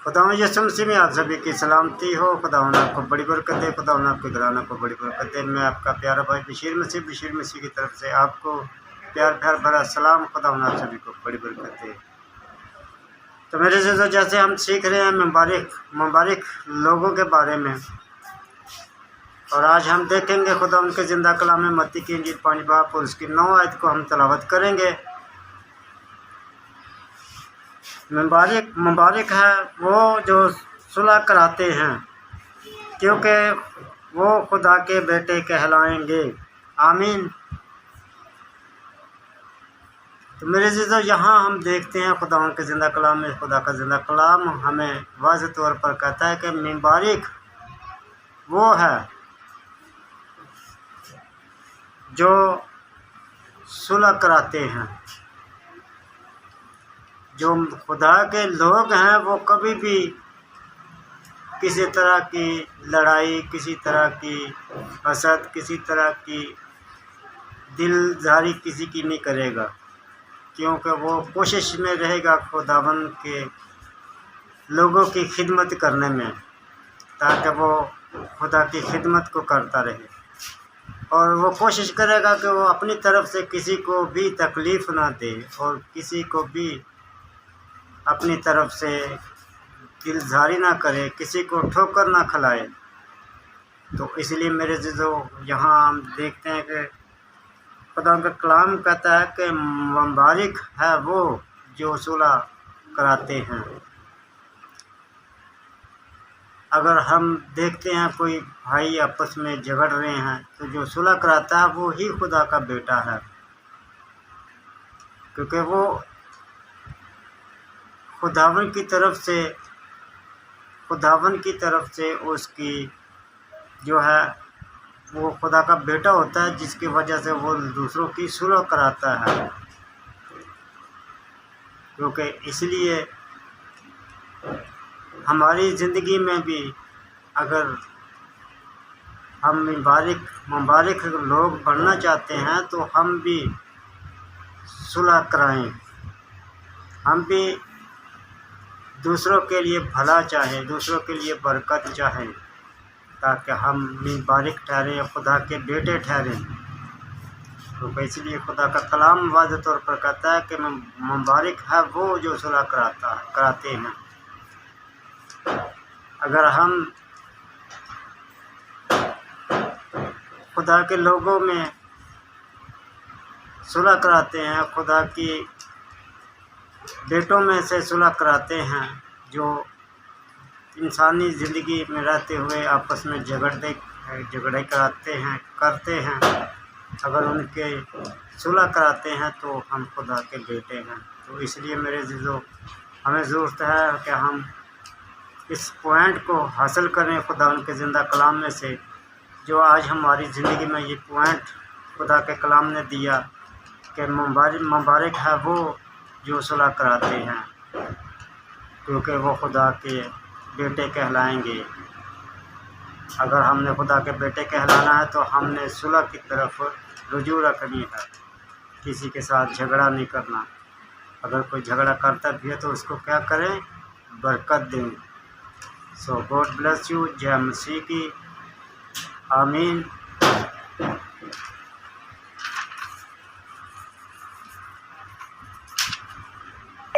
खुदा यीशु मसीह में आप सभी की सलामती हो। खुदा आपको बड़ी बरकत दे, खुदा आपके घराना को बड़ी बरकत दे। मैं आपका प्यारा भाई बशीर मसीह की तरफ से आपको प्यार भरा सलाम। खुदा आप सभी को बड़ी बरकत दे। तो मेरे से जैसे हम सीख रहे हैं मुबारक लोगों के बारे में, और आज हम देखेंगे खुदा उनके ज़िंदा कलाम में मत्ती की इंजील 5 बाब और उसकी 9 आयत को हम तलावत करेंगे। मुबारक है वो जो सुलह कराते हैं, क्योंकि वो खुदा के बेटे कहलाएंगे। आमीन। तो मेरे अज़ीज़ों, यहाँ हम देखते हैं खुदा के ज़िंदा कलाम में, खुदा का ज़िंदा कलाम हमें वाज़ेह तौर पर कहता है कि मुबारक वो है जो सुलह कराते हैं। जो खुदा के लोग हैं वो कभी भी किसी तरह की लड़ाई, किसी तरह की हसद, किसी तरह की दिलजारी किसी की नहीं करेगा, क्योंकि वो कोशिश में रहेगा खुदावन के लोगों की खिदमत करने में, ताकि वो खुदा की खिदमत को करता रहे। और वो कोशिश करेगा कि वो अपनी तरफ से किसी को भी तकलीफ़ ना दे और किसी को भी अपनी तरफ से दिलजारी ना करे, किसी को ठोकर ना खिलाए। तो इसलिए मेरे अज़ीज़ों, यहाँ हम देखते हैं कि खुदा का कलाम कहता है कि मुबारक है वो जो सुलह कराते हैं। अगर हम देखते हैं कोई भाई आपस में झगड़ रहे हैं, तो जो सुलह कराता है वो ही खुदा का बेटा है, क्योंकि वो खुदावन की तरफ से उसकी जो है वो खुदा का बेटा होता है, जिसकी वजह से वो दूसरों की सुलह कराता है। क्योंकि इसलिए हमारी ज़िंदगी में भी अगर हम मुबारक लोग बनना चाहते हैं, तो हम भी सुलह कराएं, हम भी दूसरों के लिए भला चाहें, दूसरों के लिए बरकत चाहें, ताकि हम मुबारक ठहरें, खुदा के बेटे ठहरें। तो इसलिए खुदा का कलाम वाज़ेह तौर पर कहता है कि मुबारक है वो जो सुलह कराते हैं। अगर हम खुदा के लोगों में सुलह कराते हैं, खुदा की बेटों में से सुलह कराते हैं, जो इंसानी ज़िंदगी में रहते हुए आपस में झगड़े करते हैं, अगर उनके सुलह कराते हैं तो हम खुदा के बेटे हैं। तो इसलिए मेरे अज़ीज़ों, हमें ज़रूरत है कि हम इस पॉइंट को हासिल करें खुदा उनके ज़िंदा कलाम में से, जो आज हमारी ज़िंदगी में ये पॉइंट खुदा के कलाम ने दिया कि मुबारक है वो जो सुलह कराते हैं, क्योंकि वो खुदा के बेटे कहलाएंगे। अगर हमने खुदा के बेटे कहलाना है तो हमने सुलह की तरफ रुजू रखनी है, किसी के साथ झगड़ा नहीं करना। अगर कोई झगड़ा करता भी है तो उसको क्या करें, बरकत दें। सो गॉड ब्लेस यू। जय मसीह की। आमीन।